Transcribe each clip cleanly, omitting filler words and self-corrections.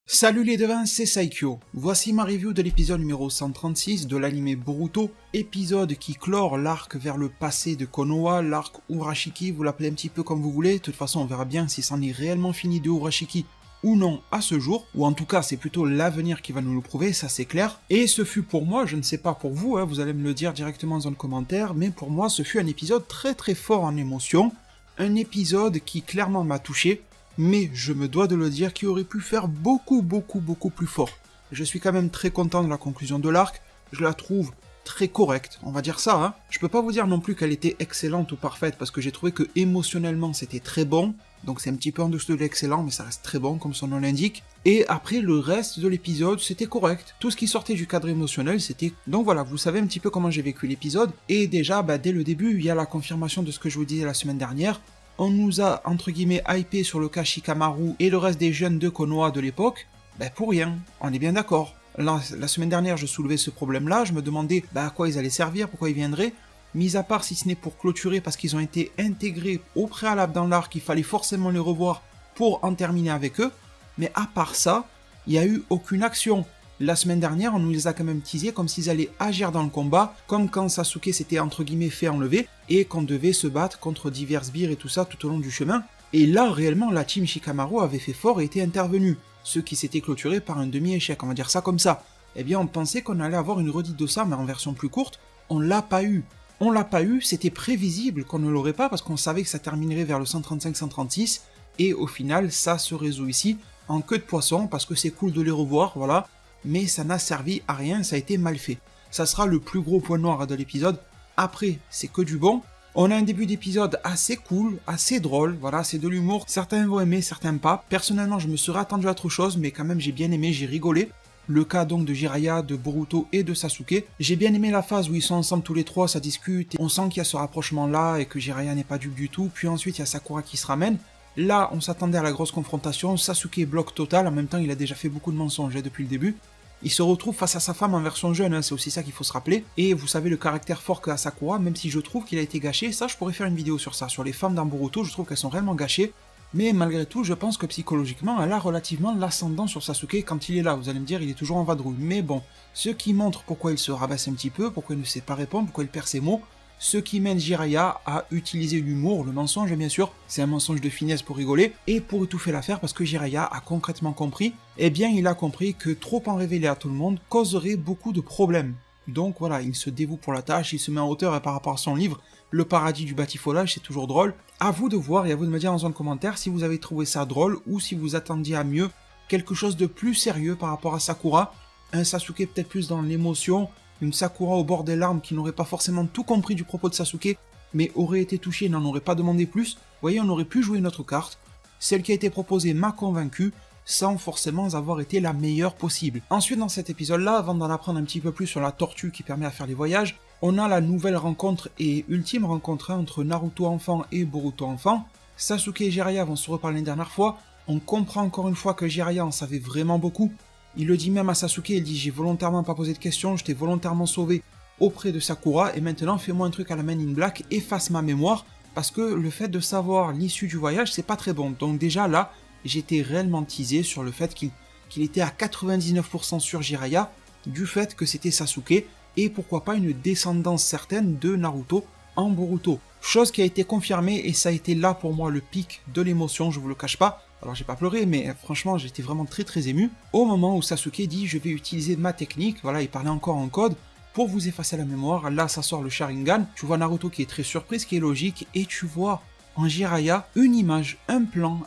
Salut les devins, c'est Saikyo. Voici ma review de l'épisode numéro 136 de l'anime Boruto, épisode qui clore l'arc vers le passé de Konoha, l'arc Urashiki, vous l'appelez un petit peu comme vous voulez, de toute façon on verra bien si c'en est réellement fini de Urashiki ou non à ce jour, ou en tout cas c'est plutôt l'avenir qui va nous le prouver, ça c'est clair. Et ce fut pour moi, je ne sais pas pour vous, vous allez me le dire directement dans le commentaire, mais pour moi ce fut un épisode très fort en émotion, un épisode qui clairement m'a touché, mais je me dois de le dire qu'il aurait pu faire beaucoup plus fort. Je suis quand même très content de la conclusion de l'arc, je la trouve très correcte, on va dire ça. Je peux pas vous dire non plus qu'elle était excellente ou parfaite, parce que j'ai trouvé que émotionnellement c'était très bon, donc c'est un petit peu en dessous de l'excellent, mais ça reste très bon comme son nom l'indique. Et après le reste de l'épisode, c'était correct. Tout ce qui sortait du cadre émotionnel, c'était... Donc voilà, vous savez un petit peu comment j'ai vécu l'épisode, et déjà, dès le début, il y a la confirmation de ce que je vous disais la semaine dernière. On nous a, entre guillemets, hypé sur le cas Shikamaru et le reste des jeunes de Konoha de l'époque, pour rien, on est bien d'accord. La semaine dernière, je soulevais ce problème-là, je me demandais à quoi ils allaient servir, pourquoi ils viendraient, mis à part si ce n'est pour clôturer parce qu'ils ont été intégrés au préalable dans l'arc, il fallait forcément les revoir pour en terminer avec eux, mais à part ça, il n'y a eu aucune action. La semaine dernière, on nous les a quand même teasés comme s'ils allaient agir dans le combat, comme quand Sasuke s'était entre guillemets fait enlever, et qu'on devait se battre contre divers sbires et tout ça tout au long du chemin. Et là, réellement, la team Shikamaru avait fait fort et était intervenue, ce qui s'était clôturé par un demi-échec, on va dire ça comme ça. Eh bien, on pensait qu'on allait avoir une redite de ça, mais en version plus courte, on l'a pas eu. On l'a pas eu, c'était prévisible qu'on ne l'aurait pas, parce qu'on savait que ça terminerait vers le 135-136, et au final, ça se résout ici, en queue de poisson, parce que c'est cool de les revoir, voilà, mais ça n'a servi à rien, ça a été mal fait. Ça sera le plus gros point noir de l'épisode. Après, c'est que du bon. On a un début d'épisode assez cool, assez drôle, voilà, c'est de l'humour. Certains vont aimer, certains pas. Personnellement, je me serais attendu à autre chose, mais quand même j'ai bien aimé, j'ai rigolé. Le cas donc de Jiraiya, de Boruto et de Sasuke. J'ai bien aimé la phase où ils sont ensemble tous les trois, ça discute, et on sent qu'il y a ce rapprochement là et que Jiraiya n'est pas dupe du tout. Puis ensuite, il y a Sakura qui se ramène. Là, on s'attendait à la grosse confrontation, Sasuke bloque total, en même temps il a déjà fait beaucoup de mensonges depuis le début. Il se retrouve face à sa femme en version jeune, c'est aussi ça qu'il faut se rappeler. Et vous savez le caractère fort qu'a Sakura, même si je trouve qu'il a été gâché, ça je pourrais faire une vidéo sur ça, sur les femmes dans Boruto, je trouve qu'elles sont réellement gâchées. Mais malgré tout, je pense que psychologiquement, elle a relativement l'ascendant sur Sasuke quand il est là. Vous allez me dire, il est toujours en vadrouille. Mais bon, ce qui montre pourquoi il se rabaisse un petit peu, pourquoi il ne sait pas répondre, pourquoi il perd ses mots, ce qui mène Jiraiya à utiliser l'humour, le mensonge bien sûr, c'est un mensonge de finesse pour rigoler, et pour étouffer l'affaire parce que Jiraiya a concrètement compris, il a compris que trop en révéler à tout le monde causerait beaucoup de problèmes. Donc voilà, il se dévoue pour la tâche, il se met en hauteur par rapport à son livre, Le paradis du batifolage, c'est toujours drôle. À vous de voir et à vous de me dire dans un commentaire si vous avez trouvé ça drôle ou si vous attendiez à mieux, quelque chose de plus sérieux par rapport à Sakura, un Sasuke peut-être plus dans l'émotion, une Sakura au bord des larmes qui n'aurait pas forcément tout compris du propos de Sasuke, mais aurait été touchée et n'en aurait pas demandé plus. Vous voyez, on aurait pu jouer une autre carte. Celle qui a été proposée m'a convaincu, sans forcément avoir été la meilleure possible. Ensuite, dans cet épisode-là, avant d'en apprendre un petit peu plus sur la tortue qui permet à faire les voyages, on a la nouvelle rencontre et ultime rencontre entre Naruto enfant et Boruto enfant. Sasuke et Jiraiya vont se reparler une dernière fois. On comprend encore une fois que Jiraiya en savait vraiment beaucoup. Il le dit même à Sasuke, il dit « J'ai volontairement pas posé de questions, je t'ai volontairement sauvé auprès de Sakura, et maintenant fais-moi un truc à la Man in Black, efface ma mémoire, parce que le fait de savoir l'issue du voyage, c'est pas très bon. » Donc déjà là, j'étais réellement teasé sur le fait qu'il était à 99% sur Jiraiya, du fait que c'était Sasuke, et pourquoi pas une descendance certaine de Naruto en Boruto. Chose qui a été confirmée, et ça a été là pour moi le pic de l'émotion, je vous le cache pas. Alors j'ai pas pleuré, mais franchement j'étais vraiment très ému, au moment où Sasuke dit « Je vais utiliser ma technique », voilà, il parlait encore en code, pour vous effacer la mémoire. Là ça sort le Sharingan, tu vois Naruto qui est très surpris, ce qui est logique, et tu vois en Jiraiya une image, un plan,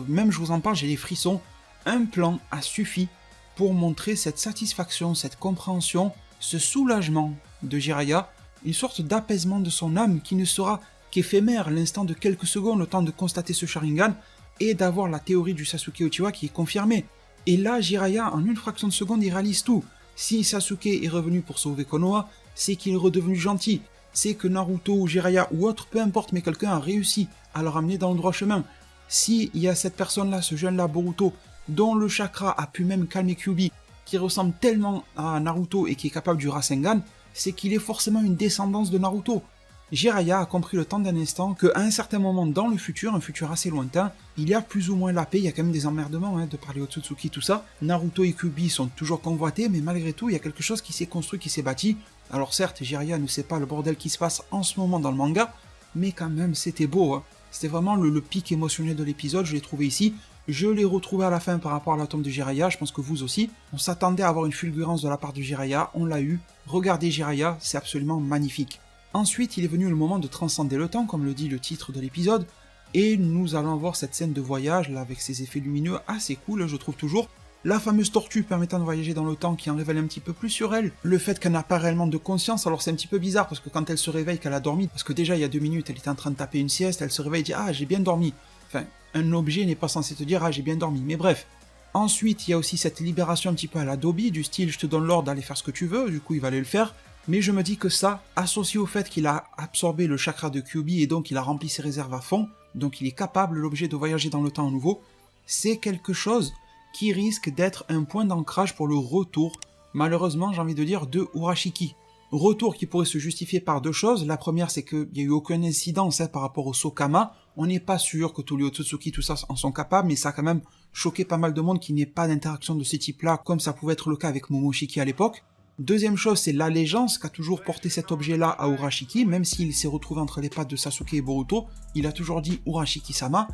même je vous en parle, j'ai les frissons, un plan a suffi pour montrer cette satisfaction, cette compréhension, ce soulagement de Jiraiya, une sorte d'apaisement de son âme qui ne sera qu'éphémère, l'instant de quelques secondes, le temps de constater ce Sharingan, et d'avoir la théorie du Sasuke Uchiwa qui est confirmée. Et là, Jiraiya, en une fraction de seconde, il réalise tout. Si Sasuke est revenu pour sauver Konoha, c'est qu'il est redevenu gentil. C'est que Naruto ou Jiraiya ou autre, peu importe, mais quelqu'un a réussi à le ramener dans le droit chemin. S'il y a cette personne-là, ce jeune-là, Boruto, dont le chakra a pu même calmer Kyuubi, qui ressemble tellement à Naruto et qui est capable du Rasengan, c'est qu'il est forcément une descendance de Naruto. Jiraiya a compris le temps d'un instant qu'à un certain moment dans le futur, un futur assez lointain, il y a plus ou moins la paix, il y a quand même des emmerdements de parler au Otsutsuki, tout ça. Naruto et Kyuubi sont toujours convoités, mais malgré tout, il y a quelque chose qui s'est construit, qui s'est bâti. Alors certes, Jiraiya ne sait pas le bordel qui se passe en ce moment dans le manga, mais quand même, c'était beau. C'était vraiment le pic émotionnel de l'épisode, je l'ai trouvé ici. Je l'ai retrouvé à la fin par rapport à la tombe de Jiraiya, je pense que vous aussi. On s'attendait à avoir une fulgurance de la part de Jiraiya, on l'a eu. Regardez Jiraiya, c'est absolument magnifique. Ensuite, il est venu le moment de transcender le temps, comme le dit le titre de l'épisode, et nous allons voir cette scène de voyage, là, avec ses effets lumineux assez cool, je trouve toujours. La fameuse tortue permettant de voyager dans le temps qui en révèle un petit peu plus sur elle. Le fait qu'elle n'a pas réellement de conscience, alors c'est un petit peu bizarre, parce que quand elle se réveille, qu'elle a dormi, parce que déjà il y a 2 minutes, elle était en train de taper une sieste, elle se réveille et dit « Ah, j'ai bien dormi ». Enfin, un objet n'est pas censé te dire « Ah, j'ai bien dormi », mais bref. Ensuite, il y a aussi cette libération un petit peu à la Dobby, du style « Je te donne l'ordre d'aller faire ce que tu veux », du coup il va aller le faire. Mais je me dis que ça, associé au fait qu'il a absorbé le chakra de Kyuubi et donc il a rempli ses réserves à fond, donc il est capable, l'objet, de voyager dans le temps à nouveau, c'est quelque chose qui risque d'être un point d'ancrage pour le retour, malheureusement j'ai envie de dire, de Urashiki. Retour qui pourrait se justifier par 2 choses. La première, c'est qu'il n'y a eu aucune incidence par rapport au Sokama. On n'est pas sûr que tous les Otsutsuki, tout ça, en sont capables, mais ça a quand même choqué pas mal de monde qu'il n'y ait pas d'interaction de ce type-là, comme ça pouvait être le cas avec Momoshiki à l'époque. Deuxième chose, c'est l'allégeance qu'a toujours porté cet objet-là à Urashiki, même s'il s'est retrouvé entre les pattes de Sasuke et Boruto, il a toujours dit Urashiki-sama,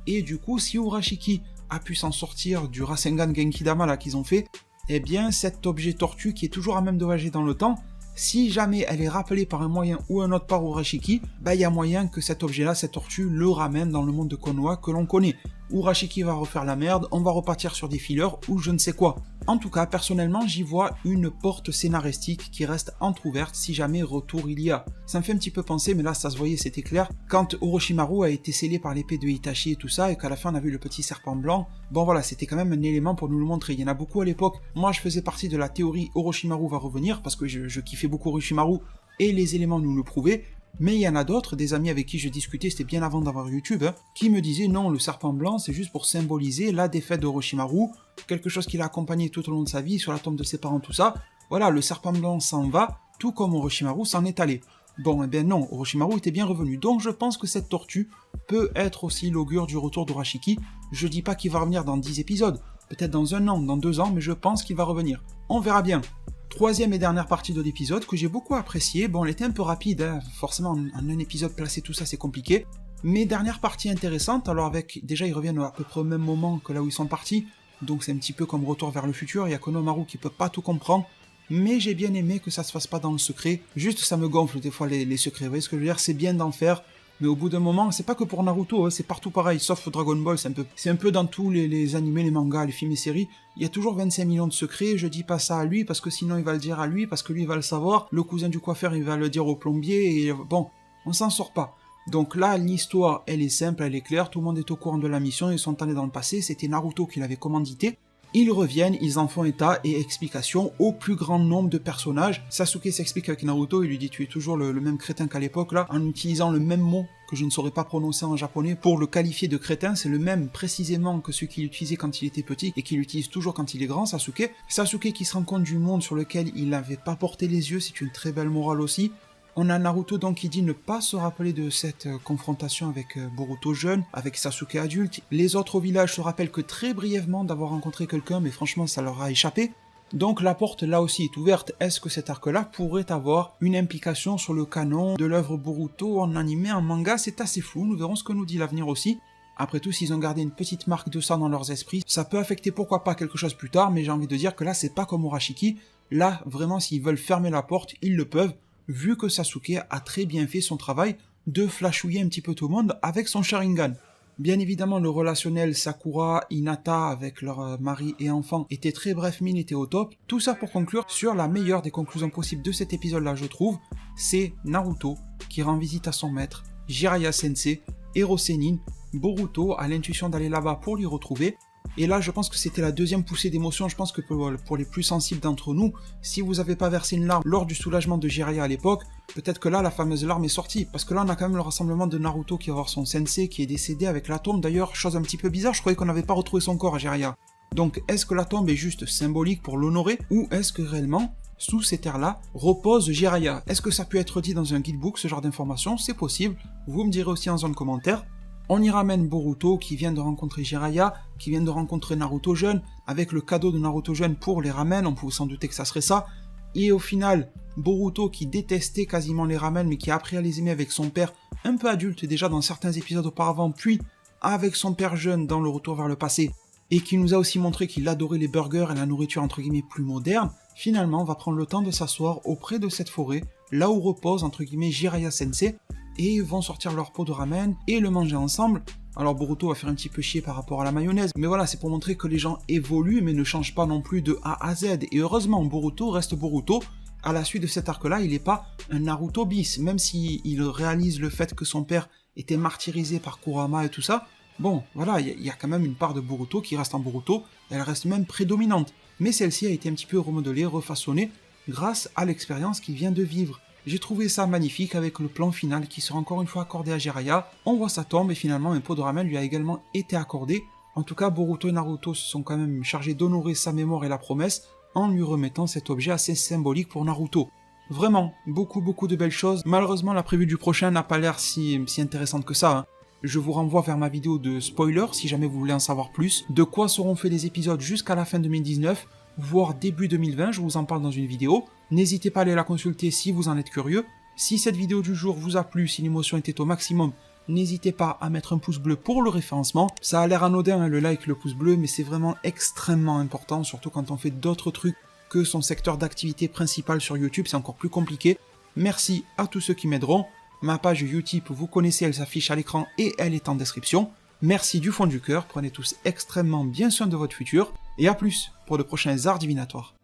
et du coup, si Urashiki a pu s'en sortir du Rasengan Genki-dama là qu'ils ont fait, eh bien cet objet tortue qui est toujours à même de voyager dans le temps, si jamais elle est rappelée par un moyen ou un autre par Urashiki, il y a moyen que cet objet-là, cette tortue, le ramène dans le monde de Konoha que l'on connaît. Urashiki va refaire la merde, on va repartir sur des fillers ou je ne sais quoi. En tout cas, personnellement, j'y vois une porte scénaristique qui reste entrouverte si jamais retour il y a. Ça me fait un petit peu penser, mais là ça se voyait, c'était clair, quand Orochimaru a été scellé par l'épée de Itachi et tout ça, et qu'à la fin on a vu le petit serpent blanc, bon voilà, c'était quand même un élément pour nous le montrer. Il y en a beaucoup à l'époque. Moi je faisais partie de la théorie Orochimaru va revenir, parce que je kiffais beaucoup Orochimaru, et les éléments nous le prouvaient. Mais il y en a d'autres, des amis avec qui je discutais, c'était bien avant d'avoir YouTube, qui me disaient non, le serpent blanc c'est juste pour symboliser la défaite d'Orochimaru, quelque chose qui l'a accompagné tout au long de sa vie, sur la tombe de ses parents, tout ça. Voilà, le serpent blanc s'en va, tout comme Orochimaru s'en est allé. Bon, eh bien non, Orochimaru était bien revenu, donc je pense que cette tortue peut être aussi l'augure du retour d'Urashiki. Je dis pas qu'il va revenir dans 10 épisodes, peut-être dans 1 an, dans 2 ans, mais je pense qu'il va revenir. On verra bien. Troisième et dernière partie de l'épisode que j'ai beaucoup appréciée. Bon, elle était un peu rapide, forcément en un épisode placé tout ça c'est compliqué. Mais dernière partie intéressante, alors avec, déjà ils reviennent à peu près au même moment que là où ils sont partis, donc c'est un petit peu comme Retour vers le futur, il y a Konohamaru qui peut pas tout comprendre, mais j'ai bien aimé que ça se fasse pas dans le secret, juste ça me gonfle des fois les secrets, vous voyez ce que je veux dire, c'est bien d'en faire, mais au bout d'un moment, c'est pas que pour Naruto, c'est partout pareil, sauf Dragon Ball, c'est un peu dans tous les animés, les mangas, les films et séries, il y a toujours 25 millions de secrets, je dis pas ça à lui, parce que sinon il va le dire à lui, parce que lui il va le savoir, le cousin du coiffeur il va le dire au plombier, et bon, on s'en sort pas. Donc là, l'histoire, elle est simple, elle est claire, tout le monde est au courant de la mission, ils sont allés dans le passé, c'était Naruto qui l'avait commandité. Ils reviennent, ils en font état et explication au plus grand nombre de personnages. Sasuke s'explique avec Naruto, il lui dit tu es toujours le même crétin qu'à l'époque là, en utilisant le même mot que je ne saurais pas prononcer en japonais pour le qualifier de crétin, c'est le même précisément que celui qu'il utilisait quand il était petit et qu'il utilise toujours quand il est grand, Sasuke. Sasuke qui se rend compte du monde sur lequel il n'avait pas porté les yeux, c'est une très belle morale aussi. On a Naruto donc qui dit ne pas se rappeler de cette confrontation avec Boruto jeune, avec Sasuke adulte. Les autres au village se rappellent que très brièvement d'avoir rencontré quelqu'un, mais franchement ça leur a échappé. Donc la porte là aussi est ouverte. Est-ce que cet arc-là pourrait avoir une implication sur le canon de l'œuvre Boruto en animé, en manga? C'est assez flou, nous verrons ce que nous dit l'avenir aussi. Après tout, s'ils ont gardé une petite marque de ça dans leurs esprits, ça peut affecter pourquoi pas quelque chose plus tard, mais j'ai envie de dire que là c'est pas comme Urashiki. Là, vraiment, s'ils veulent fermer la porte, ils le peuvent, vu que Sasuke a très bien fait son travail de flashouiller un petit peu tout le monde avec son Sharingan. Bien évidemment, le relationnel Sakura, Hinata avec leur mari et enfant était très bref, mais il était au top. Tout ça pour conclure sur la meilleure des conclusions possibles de cet épisode-là, je trouve, c'est Naruto qui rend visite à son maître, Jiraiya Sensei, Hero Sennin, Boruto a l'intuition d'aller là-bas pour lui retrouver. Et là, je pense que c'était la deuxième poussée d'émotion. Je pense que pour les plus sensibles d'entre nous, si vous n'avez pas versé une larme lors du soulagement de Jiraiya à l'époque, peut-être que là, la fameuse larme est sortie. Parce que là, on a quand même le rassemblement de Naruto qui va voir son sensei qui est décédé avec la tombe. D'ailleurs, chose un petit peu bizarre, je croyais qu'on n'avait pas retrouvé son corps à Jiraiya. Donc, est-ce que la tombe est juste symbolique pour l'honorer, ou est-ce que réellement, sous ces terres-là, repose Jiraiya. Est-ce que ça peut être dit dans un guidebook, ce genre d'informations? C'est possible, vous me direz aussi en zone commentaire. On y ramène Boruto qui vient de rencontrer Jiraiya, qui vient de rencontrer Naruto jeune, avec le cadeau de Naruto jeune pour les ramen, on pouvait s'en douter que ça serait ça. Et au final, Boruto qui détestait quasiment les ramen, mais qui a appris à les aimer avec son père, un peu adulte déjà dans certains épisodes auparavant, puis avec son père jeune dans le retour vers le passé, et qui nous a aussi montré qu'il adorait les burgers et la nourriture entre guillemets plus moderne, finalement va prendre le temps de s'asseoir auprès de cette forêt, là où repose entre guillemets Jiraiya Sensei, et ils vont sortir leur pot de ramen et le manger ensemble. Alors Boruto va faire un petit peu chier par rapport à la mayonnaise, mais voilà, c'est pour montrer que les gens évoluent mais ne changent pas non plus de A à Z. Et heureusement, Boruto reste Boruto. À la suite de cet arc-là, il n'est pas un Naruto bis, même s'il réalise le fait que son père était martyrisé par Kurama et tout ça. Bon, voilà, il y a quand même une part de Boruto qui reste en Boruto, elle reste même prédominante. Mais celle-ci a été un petit peu remodelée, refaçonnée, grâce à l'expérience qu'il vient de vivre. J'ai trouvé ça magnifique avec le plan final qui sera encore une fois accordé à Jiraiya. On voit sa tombe et finalement un pot de ramen lui a également été accordé. En tout cas, Boruto et Naruto se sont quand même chargés d'honorer sa mémoire et la promesse en lui remettant cet objet assez symbolique pour Naruto. Vraiment, beaucoup de belles choses. Malheureusement, la prévue du prochain n'a pas l'air si intéressante que ça, hein. Je vous renvoie vers ma vidéo de spoiler si jamais vous voulez en savoir plus. De quoi seront faits les épisodes jusqu'à la fin 2019, voire début 2020, je vous en parle dans une vidéo. N'hésitez pas à aller la consulter si vous en êtes curieux. Si cette vidéo du jour vous a plu, si l'émotion était au maximum, n'hésitez pas à mettre un pouce bleu pour le référencement. Ça a l'air anodin, hein, le like, le pouce bleu, mais c'est vraiment extrêmement important, surtout quand on fait d'autres trucs que son secteur d'activité principal sur YouTube, c'est encore plus compliqué. Merci à tous ceux qui m'aideront. Ma page Utip, vous connaissez, elle s'affiche à l'écran et elle est en description. Merci du fond du cœur, prenez tous extrêmement bien soin de votre futur, et à plus pour de prochains arts divinatoires.